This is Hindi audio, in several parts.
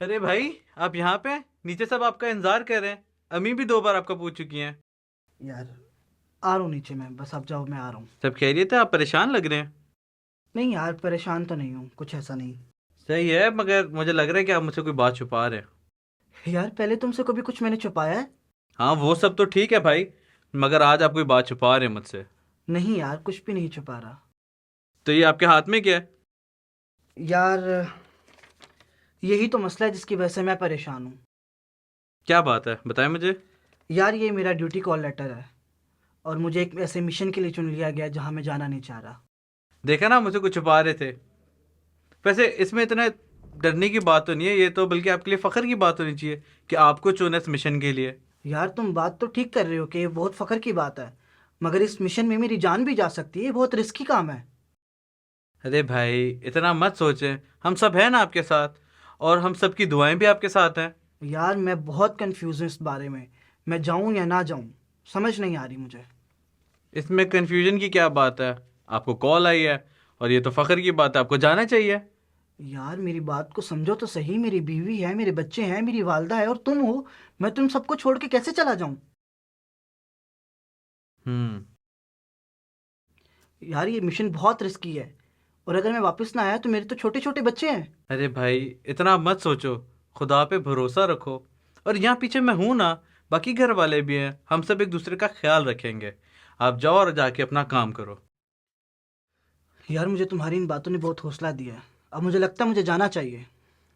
अरे भाई, आप यहाँ पे हैं? नीचे सब आपका इंतजार कर रहे हैं। अम्मी भी 2 बार आपका पूछ चुकी हैं। यार, आ रहा हूँ नीचे मैं, बस आप जाओ, मैं आ रहा हूँ। सब खैरियत है? आप परेशान लग रहे हैं। नहीं यार, परेशान तो नहीं हूँ, कुछ ऐसा नहीं। सही है, मगर मुझे लग रहा है कि आप मुझसे कोई बात छुपा रहे हैं। यार, पहले तुमसे कभी कुछ मैंने छुपाया है? हाँ, वो सब तो ठीक है भाई, मगर आज आप कोई बात छुपा रहे हैं मुझसे। नहीं यार, कुछ भी नहीं छुपा रहा। तो ये आपके हाथ में क्या है? यार, यही तो मसला है जिसकी वजह से मैं परेशान हूँ। क्या बात है, बताएं मुझे। यार, ये मेरा ड्यूटी कॉल लेटर है, और मुझे एक ऐसे मिशन के लिए चुन लिया गया है जहाँ मैं जाना नहीं चाह रहा। देखा ना, मुझसे कुछ छुपा रहे थे। वैसे इसमें इतना डरने की बात तो नहीं है, ये तो बल्कि आपके लिए फख्र की बात होनी चाहिए कि आपको चुना इस मिशन के लिए। यार, तुम बात तो ठीक कर रहे हो कि ये बहुत फख्र की बात है, मगर इस मिशन में मेरी जान भी जा सकती है, ये बहुत रिस्की काम है। अरे भाई, इतना मत सोचें। हम सब हैं ना आपके साथ, और हम सबकी दुआएं भी आपके साथ हैं। यार, मैं बहुत कंफ्यूज हूँ इस बारे में, मैं जाऊँ या ना जाऊँ, समझ नहीं आ रही मुझे। इसमें कन्फ्यूजन की क्या बात है? आपको कॉल आई है, और ये तो फख्र की बात है, आपको जाना चाहिए। यार, मेरी बात को समझो तो सही, मेरी बीवी है, मेरे बच्चे हैं, मेरी वालदा है, और तुम हो। मैं तुम सबको छोड़ के कैसे चला जाऊं? हम्म। यार, ये मिशन बहुत रिस्की है, और अगर मैं वापस ना आया तो मेरे तो छोटे छोटे बच्चे हैं। अरे भाई, इतना मत सोचो। खुदा पे भरोसा रखो। और यहाँ पीछे मैं हूं ना, बाकी घर वाले भी हैं, हम सब एक दूसरे का ख्याल रखेंगे। आप जाओ और जाके अपना काम करो। यार, मुझे तुम्हारी इन बातों ने बहुत हौसला दिया है। अब मुझे लगता है मुझे जाना चाहिए।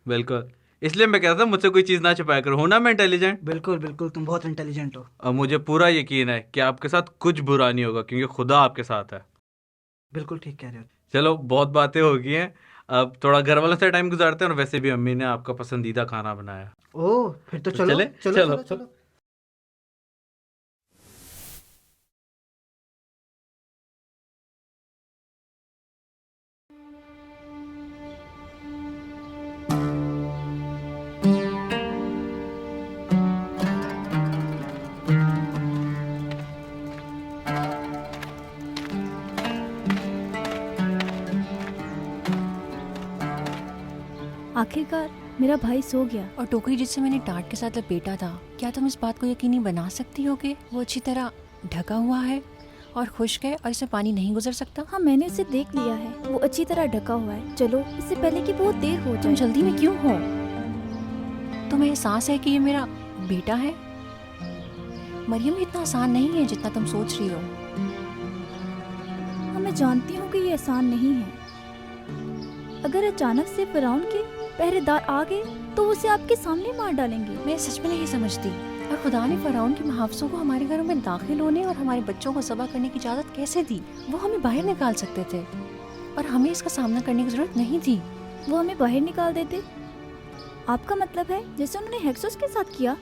बिल्कुल। इसलिए मैं कहता हूँ मुझसे कोई चीज़ ना छुपाया करो, हो ना मैं इंटेलिजेंट। बिल्कुल बिल्कुल, तुम बहुत इंटेलिजेंट हो। और मुझे पूरा यकीन है कि आपके साथ कुछ बुरा नहीं होगा, क्योंकि खुदा आपके साथ है। बिल्कुल ठीक कह रहे हो। चलो, बहुत बातें हो गई हैं। अब थोड़ा घर वालों से टाइम गुजारते हैं, और वैसे भी अम्मी ने आपका पसंदीदा खाना बनाया। ओह, फिर तो तो चलो चले, चलो चलो। चलो चलो। आखिरकार मेरा भाई सो गया। और टोकरी जिससे मैंने टाट के साथ लपेटा था, क्या तुम इस बात को यकीनी बना सकती हो कि वो अच्छी तरह ढका हुआ है और खुश्क है और इसमें पानी नहीं गुजर सकता? हाँ, मैंने उसे देख लिया है, वो अच्छी तरह ढका हुआ है। चलो, इससे पहले कि बहुत देर हो तुम जाए। जल्दी में क्यों हो? तुम्हें एहसास है कि ये मेरा बेटा है? मरियम, इतना आसान नहीं है जितना तुम सोच रही हो। हाँ, मैं जानती हूँ कि ये आसान नहीं है। अगर अचानक से फिरौन के पहरेदार आ गए तो वो उसे आपके सामने मार डालेंगे। मैं सच में नहीं समझती, और खुदा ने फराउन के मुहावसों को हमारे घरों में दाखिल होने और हमारे बच्चों को ज़बह करने की इजाज़त कैसे दी? वो हमें बाहर निकाल सकते थे, और हमें इसका सामना करने की ज़रूरत नहीं थी। वो हमें बाहर निकाल देते? आपका मतलब है जैसे उन्होंने हेक्सोस के साथ किया?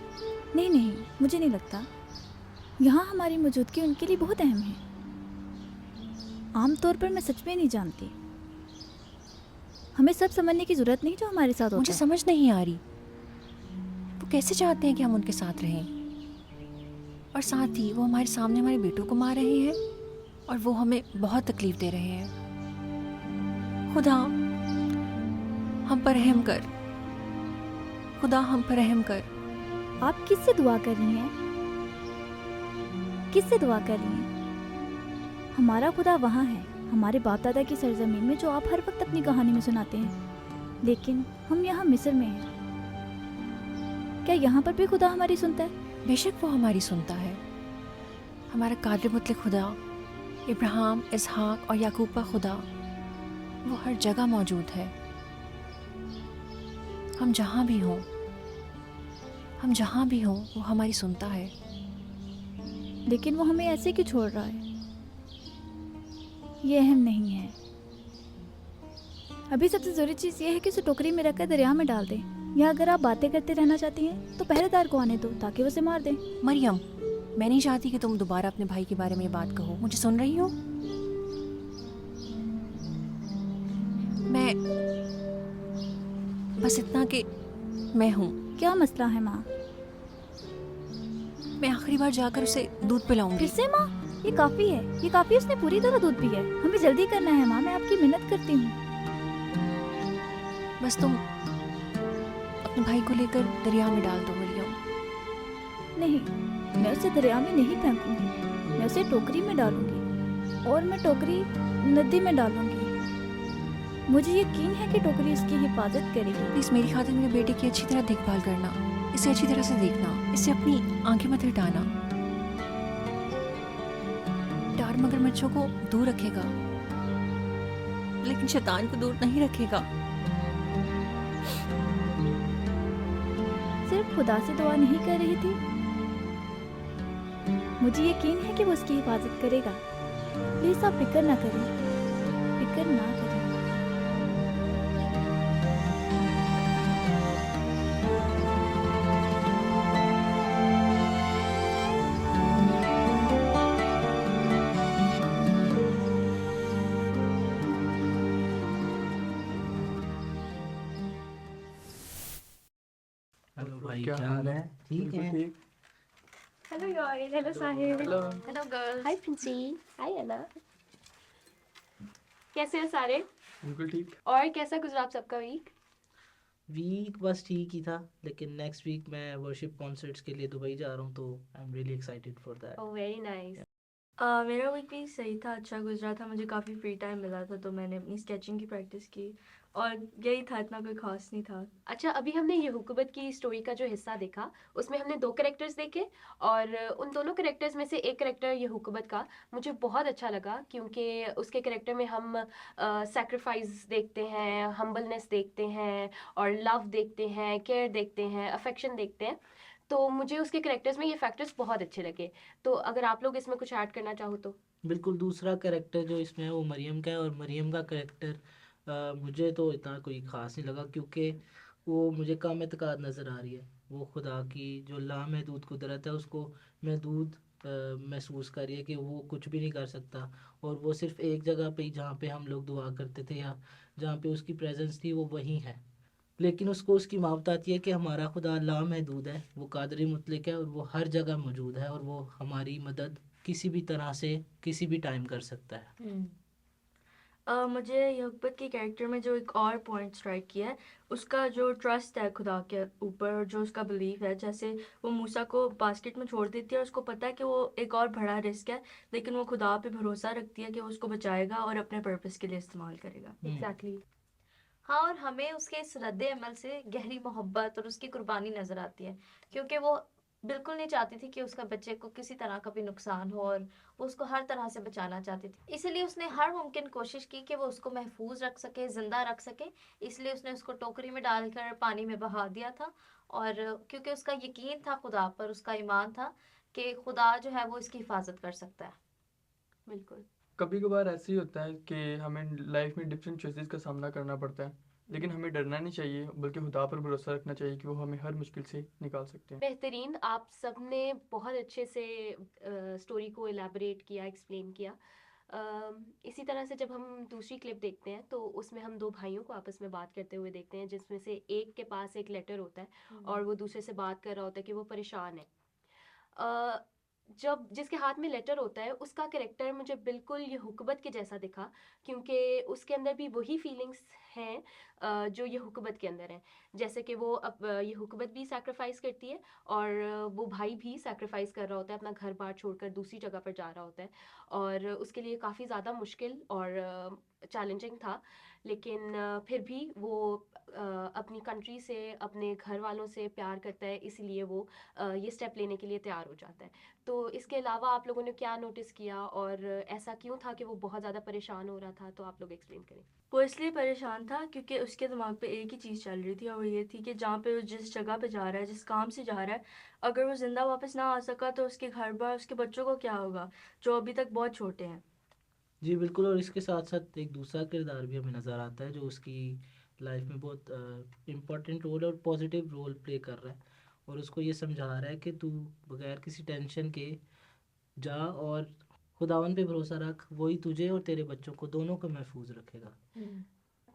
नहीं नहीं, मुझे नहीं लगता। यहाँ हमारी मौजूदगी उनके लिए बहुत अहम है। आमतौर पर मैं सच में नहीं जानती। हमें सब समझने की जरूरत नहीं जो हमारे साथ होता मुझे है। समझ नहीं आ रही वो कैसे चाहते हैं कि हम उनके साथ रहें, और साथ ही वो हमारे सामने हमारे बेटों को मार रहे हैं, और वो हमें बहुत तकलीफ दे रहे हैं। खुदा, हम पर रहम कर। खुदा, हम पर रहम कर। आप किससे दुआ कर रही हैं? किससे दुआ कर रही हैं? हमारा खुदा वहाँ है, हमारे बाप दादा की सरजमीन में, जो आप हर वक्त अपनी कहानी में सुनाते हैं। लेकिन हम यहाँ मिस्र में हैं। क्या यहाँ पर भी खुदा हमारी सुनता है? बेशक वो हमारी सुनता है। हमारा कादिर मुतलक खुदा, इब्राहिम, इसहाक और याकूब का खुदा, वो हर जगह मौजूद है। हम जहाँ भी हों, हम जहाँ भी हों, वो हमारी सुनता है। लेकिन वो हमें ऐसे क्यों छोड़ रहा है? ये अहम नहीं है। अभी सबसे ज़रूरी चीज़ ये है कि उसे टोकरी में रखकर दरिया में डाल दें, या अगर आप बातें करते रहना चाहती हैं तो पहरेदार को आने दो ताकि वो उसे मार दें। मरियम, मैं नहीं चाहती कि तुम दोबारा अपने भाई के बारे में ये बात कहो। मुझे सुन रही हो? मैं बस इतना कि मैं हूँ। क्या मसला है माँ? मैं आखिरी बार जाकर उसे दूध पिलाऊंगी। फिर से माँ? ये काफ़ी है, ये काफ़ी। उसने पूरी तरह दूध पी है। हमें जल्दी करना है माँ, मैं आपकी मिन्नत करती हूँ। बस तुम अपने भाई को लेकर दरिया में डाल दो मरियम। नहीं, मैं उसे दरिया में नहीं फेंकूंगी, मैं उसे टोकरी में डालूंगी और मैं टोकरी नदी में डालूंगी। मुझे यकीन है कि टोकरी उसकी हिफाजत करेगी। प्लीज़ मेरी खातिर मेरे बेटे की अच्छी तरह देखभाल करना, इसे अच्छी तरह से देखना, इसे अपनी आंखें मत हटाना। डार मगरमच्छों को दूर रखेगा लेकिन शैतान को दूर नहीं रखेगा। सिर्फ खुदा से दुआ नहीं कर रही थी, मुझे यकीन है कि वो उसकी हिफाजत करेगा। प्लीज आप फिक्र ना करें, फिक्र ना करें। हेलो भाई, क्या क्या हाल हाल है? है? ठीक बिल्कुल है। ठीक। हेलो यार, हेलो साहिल, हेलो। हेलो गर्ल्स, हाय प्रिंसी, हाय अना। कैसे हैं सारे? बिल्कुल ठीक। और कैसा गुजरा आप सबका वीक? वीक बस ठीक ही था, लेकिन नेक्स्ट वीक मैं वर्शिप कॉन्सर्ट्स के लिए दुबई जा रहा हूँ, तो I am really excited for that. Oh very nice. मेरा वीक भी सही था, अच्छा गुजरा था। मुझे काफ़ी फ्री टाइम मिला था तो मैंने अपनी स्केचिंग की प्रैक्टिस की और यही था, इतना कोई खास नहीं था। अच्छा, अभी हमने ये हुकूमत की स्टोरी का जो हिस्सा देखा उसमें हमने 2 कैरेक्टर्स देखे और उन दोनों कैरेक्टर्स में से एक कैरेक्टर ये हुकूमत का मुझे बहुत अच्छा लगा क्योंकि उसके कैरेक्टर में हम सैक्रिफाइस देखते हैं, हम्बलनेस देखते हैं और लव देखते हैं, केयर देखते हैं, अफेक्शन देखते हैं। तो मुझे उसके कैरेक्टर्स में ये फैक्टर्स बहुत अच्छे लगे। तो अगर आप लोग इसमें कुछ ऐड करना चाहो तो। बिल्कुल, दूसरा कैरेक्टर जो इसमें है वो मरियम का है, और मरियम का कैरेक्टर मुझे तो इतना कोई ख़ास नहीं लगा, क्योंकि वो मुझे कम एतकाद नज़र आ रही है। वो खुदा की जो लामहदूद कुदरत है उसको महदूद महसूस कर रही है कि वो कुछ भी नहीं कर सकता, और वो सिर्फ एक जगह पे ही, जहाँ पे हम लोग दुआ करते थे या जहाँ पे उसकी प्रेजेंस थी, वो वहीं है। लेकिन उसको उसकी माँ बताती है कि हमारा खुदा लामहदूद है, वो कादर मुतलक है, और वो हर जगह मौजूद है, और वो हमारी मदद किसी भी तरह से किसी भी टाइम कर सकता है। मुझे यकबत के कैरेक्टर में जो एक और पॉइंट स्ट्राइक किया है उसका जो ट्रस्ट है खुदा के ऊपर और जो उसका बिलीफ है। जैसे वो मूसा को बास्केट में छोड़ देती है और उसको पता है कि वो एक और बड़ा रिस्क है, लेकिन वो खुदा पे भरोसा रखती है कि वो उसको बचाएगा और अपने पर्पस के लिए इस्तेमाल करेगा। एग्जैक्टली। हाँ, और हमें उसके इस रद्द अमल से गहरी मोहब्बत और उसकी कुर्बानी नजर आती है, क्योंकि वो बिल्कुल नहीं चाहती थी कि उसका बच्चे को किसी तरह का भी नुकसान हो, और वो उसको हर तरह से बचाना चाहती थी। इसलिए उसने हर मुमकिन कोशिश की कि वो उसको महफूज रख सके, जिंदा रख सके। इसलिए उसने उसको टोकरी में डालकर पानी में बहा दिया था, और क्योंकि उसका यकीन था खुदा पर, उसका ईमान था कि खुदा जो है वो इसकी हिफाजत कर सकता है। बिल्कुल। कभी कभार ऐसे ही होता है कि हमें लाइफ में डिफरेंट चॉइसेस का सामना करना पड़ता है, लेकिन हमें डरना नहीं चाहिए, बल्कि खुदा पर भरोसा रखना चाहिए कि वो हमें हर मुश्किल से निकाल सकते हैं। बेहतरीन, आप सबने बहुत अच्छे से स्टोरी को एलैबोरेट किया, एक्सप्लेन किया। इसी तरह से जब हम दूसरी क्लिप देखते हैं तो उसमें हम 2 भाइयों को आपस में बात करते हुए देखते हैं, जिसमें से एक के पास एक लेटर होता है और वो दूसरे से बात कर रहा होता है कि वो परेशान है। अ, जब जिसके हाथ में लेटर होता है उसका कैरेक्टर मुझे बिल्कुल ये हुकूमत के जैसा दिखा, क्योंकि उसके अंदर भी वही फीलिंग्स हैं जो ये हुकूमत के अंदर हैं। जैसे कि वो अब ये हुकूमत भी सैक्रिफाइस करती है और वो भाई भी सैक्रिफाइस कर रहा होता है, अपना घर बार छोड़कर दूसरी जगह पर जा रहा होता है और उसके लिए काफ़ी ज़्यादा मुश्किल और चैलेंजिंग था। लेकिन फिर भी वो अपनी कंट्री से, अपने घर वालों से प्यार करता है, इसीलिए वो ये स्टेप लेने के लिए तैयार हो जाता है। तो इसके अलावा आप लोगों ने क्या नोटिस किया और ऐसा क्यों था कि वो बहुत ज़्यादा परेशान हो रहा था? तो आप लोग एक्सप्लेन करें। वो इसलिए परेशान था क्योंकि उसके दिमाग पे एक ही चीज़ चल रही थी, और वो ये थी कि जहाँ पे वो जिस जगह पे जा रहा है, जिस काम से जा रहा है, अगर वो ज़िंदा वापस ना आ सका तो उसके घर बार, उसके बच्चों को क्या होगा, जो अभी तक बहुत छोटे हैं। जी बिल्कुल, और इसके साथ साथ एक दूसरा किरदार भी हमें नज़र आता है जो उसकी लाइफ में बहुत इम्पोर्टेंट रोल और पॉजिटिव रोल प्ले कर रहा है, और उसको ये समझा रहा है कि तू बगैर किसी टेंशन के जा और खुदावन पे भरोसा रख, वही तुझे और तेरे बच्चों को दोनों को महफूज रखेगा।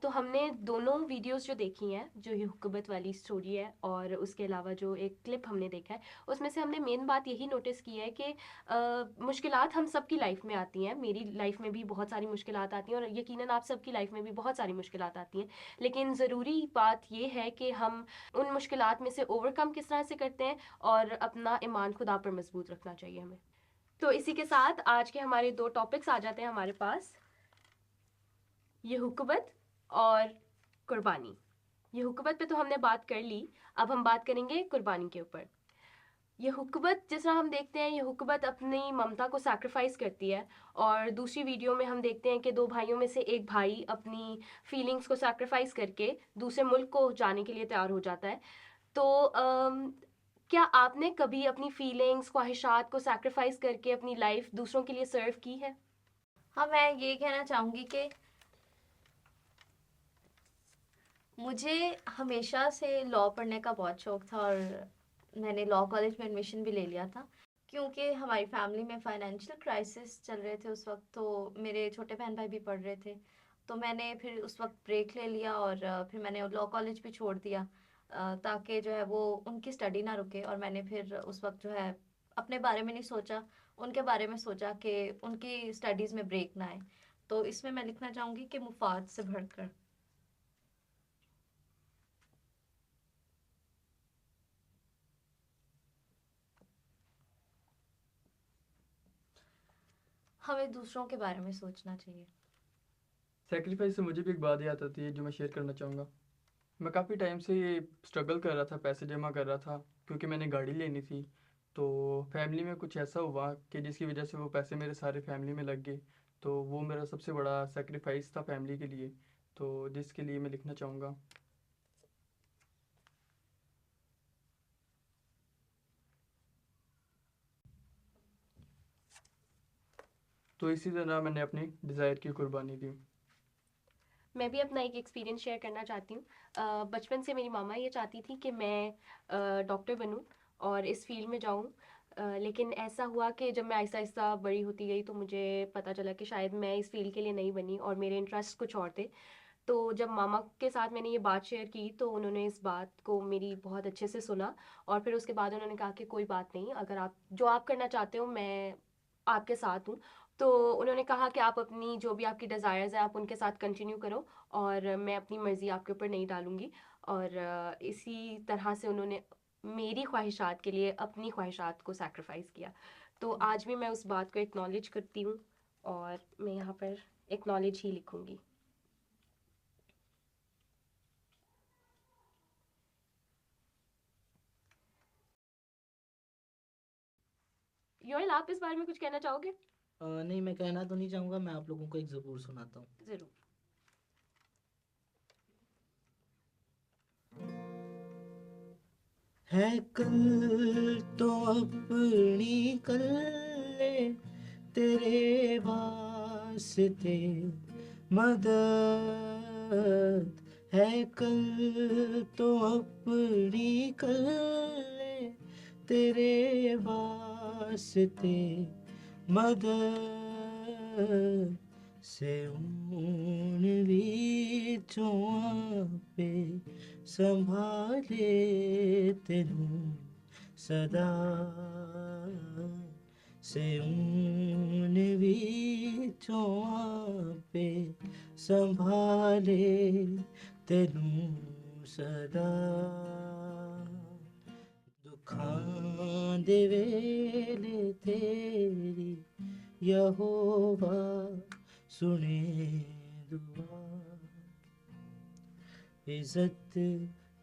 तो हमने दोनों वीडियोस जो देखी हैं, जो ये हुकूमत वाली स्टोरी है और उसके अलावा जो एक क्लिप हमने देखा है, उसमें से हमने मेन बात यही नोटिस की है कि मुश्किलात हम सबकी लाइफ में आती हैं। मेरी लाइफ में भी बहुत सारी मुश्किलात आती हैं और यकीनन आप सबकी लाइफ में भी बहुत सारी मुश्किलात आती हैं। लेकिन ज़रूरी बात ये है कि हम उन मुश्किलात में से ओवरकम किस तरह से करते हैं और अपना ईमान खुदा पर मजबूत रखना चाहिए हमें। तो इसी के साथ आज के हमारे 2 टॉपिक्स आ जाते हैं हमारे पास, ये हुकूमत और कुर्बानी। ये हुकूमत पे तो हमने बात कर ली, अब हम बात करेंगे कुर्बानी के ऊपर। ये हुकूमत जिस तरह हम देखते हैं, ये हुकूमत अपनी ममता को सैक्रिफाइस करती है और दूसरी वीडियो में हम देखते हैं कि 2 भाइयों में से एक भाई अपनी फीलिंग्स को सैक्रिफाइस करके दूसरे मुल्क को जाने के लिए तैयार हो जाता है। तो क्या आपने कभी अपनी फीलिंग्स, ख्वाहिशात को सैक्रिफाइस करके अपनी लाइफ दूसरों के लिए सर्व की है? हाँ, मैं ये कहना चाहूँगी कि मुझे हमेशा से लॉ पढ़ने का बहुत शौक था और मैंने लॉ कॉलेज में एडमिशन भी ले लिया था, क्योंकि हमारी फैमिली में फाइनेंशियल क्राइसिस चल रहे थे उस वक्त। तो मेरे छोटे बहन भाई भी पढ़ रहे थे, तो मैंने फिर उस वक्त ब्रेक ले लिया और फिर मैंने लॉ कॉलेज भी छोड़ दिया, ताकि जो है वो उनकी स्टडी ना रुके। और मैंने फिर उस वक्त जो है अपने बारे में नहीं सोचा, उनके बारे में सोचा कि उनकी स्टडीज़ में ब्रेक ना आए। तो इसमें मैं लिखना चाहूँगी कि मुफाद से बढ़कर। हमें दूसरों के बारे में सोचना चाहिए। सेक्रीफाइस से मुझे भी एक बात याद आती है जो मैं शेयर करना चाहूँगा। मैं काफ़ी टाइम से ये स्ट्रगल कर रहा था, पैसे जमा कर रहा था, क्योंकि मैंने गाड़ी लेनी थी। तो फैमिली में कुछ ऐसा हुआ कि जिसकी वजह से वो पैसे मेरे सारे फैमिली में लग गए। तो वो मेरा सबसे बड़ा सेक्रीफाइस था फैमिली के लिए, तो जिसके लिए मैं लिखना चाहूँगा। तो इसी तरह मैंने अपनी डिज़ायर की कुर्बानी दी। मैं भी अपना एक एक्सपीरियंस शेयर करना चाहती हूँ। बचपन से मेरी मामा ये चाहती थी कि मैं डॉक्टर बनूँ और इस फील्ड में जाऊँ। लेकिन ऐसा हुआ कि जब मैं आहिस्ता-आहिस्ता बड़ी होती गई तो मुझे पता चला कि शायद मैं इस फील्ड के लिए नहीं बनी और मेरे इंटरेस्ट कुछ और थे। तो जब मामा के साथ मैंने ये बात शेयर की तो उन्होंने इस बात को मेरी बहुत अच्छे से सुना और फिर उसके बाद उन्होंने कहा कि कोई बात नहीं, अगर आप जो आप करना चाहते हो मैं आपके साथ हूँ। तो उन्होंने कहा कि आप अपनी जो भी आपकी डिज़ायर्स हैं आप उनके साथ कंटिन्यू करो और मैं अपनी मर्ज़ी आपके ऊपर नहीं डालूँगी। और इसी तरह से उन्होंने मेरी ख्वाहिशात के लिए अपनी ख्वाहिशात को सैक्रिफाइस किया। तो आज भी मैं उस बात को एक्नॉलेज करती हूँ और मैं यहाँ पर एक्नॉलेज ही लिखूँगी। योएल, आप इस बारे में कुछ कहना चाहोगे? नहीं, मैं कहना तो नहीं चाहूँगा, मैं आप लोगों को एक ज़बूर सुनाता हूँ। ज़रूर। है कल तो अपनी कल ले तेरे वास्ते मदद, है कल तो अपनी कल ले तेरे वास्ते मदद, से ऊन विचों आपे संभाले तेनू सदा, से ऊन विचों आपे संभाले तेनू सदा, दुखां दे वेले तेरी यहोवा सुने दुआ, इज्जत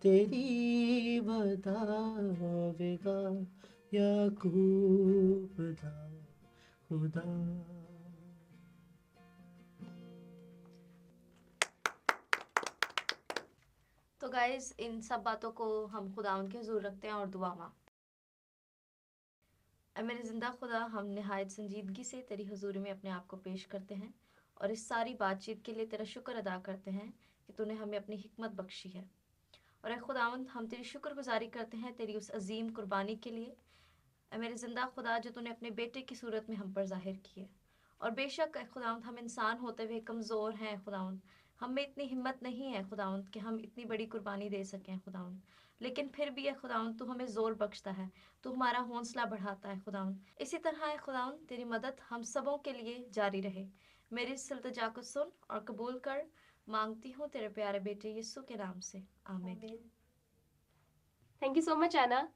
तेरी बतावेगा याकूब दा खुदा। तो गाइज, इन सब बातों को हम खुदा उनके हुजूर रखते हैं और दुआ मांगते हैं। मेरे ज़िंदा खुदा, हम नहायत संजीदगी से तेरी हुजूरी में अपने आप को पेश करते हैं और इस सारी बातचीत के लिए तेरा शुक्र अदा करते हैं कि तूने हमें अपनी हिकमत बख्शी है। और ए खुदावंद, हम तेरी शुक्रगुजारी करते हैं तेरी उस अजीम कुर्बानी के लिए, मेरे ज़िंदा खुदा, जो तूने अपने बेटे की सूरत में हम पर ज़ाहिर की है। और बेशक ए खुदावंद, हम इंसान होते हुए कमज़ोर हैं खुदावंद, हम में इतनी हिम्मत नहीं है खुदावंद कि हम इतनी बड़ी कुर्बानी दे सकें खुदावंद, लेकिन फिर भी है खुदावंद तू हमें जोर बख्शता है, तू हमारा हौसला बढ़ाता है खुदावंद। इसी तरह है खुदावंद तेरी मदद हम सबों के लिए जारी रहे। मेरी इस इल्तिजा को सुन और कबूल कर, मांगती हूँ तेरे प्यारे बेटे यीशु के नाम से, आमीन। थैंक यू सो मच आना।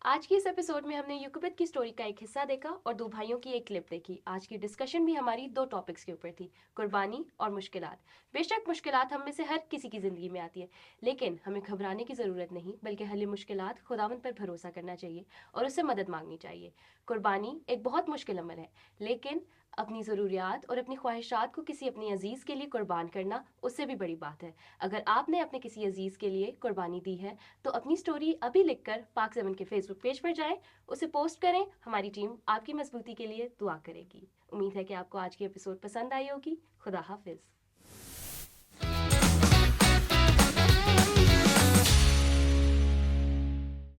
आज की इस एपिसोड में हमने युकोबेद की स्टोरी का एक हिस्सा देखा और दो भाइयों की एक क्लिप देखी। आज की डिस्कशन भी हमारी दो टॉपिक्स के ऊपर थी, कुर्बानी और मुश्किलात। बेशक मुश्किलात हम में से हर किसी की ज़िंदगी में आती है, लेकिन हमें घबराने की ज़रूरत नहीं, बल्कि हल मुश्किलात खुदावंद पर भरोसा करना चाहिए और उससे मदद मांगनी चाहिए। कुर्बानी एक बहुत मुश्किल अमल है, लेकिन अपनी ज़रूरियात और अपनी ख्वाहिशात को किसी अपनी अजीज़ के लिए कुर्बान करना उससे भी बड़ी बात है। अगर आपने अपने किसी अजीज़ के लिए कुर्बानी दी है तो अपनी स्टोरी अभी लिखकर पाक 7 के फेसबुक पेज पर जाएं, उसे पोस्ट करें। हमारी टीम आपकी मजबूती के लिए दुआ करेगी। उम्मीद है कि आपको आज की एपिसोड पसंद आई होगी। खुदा हाफिज़।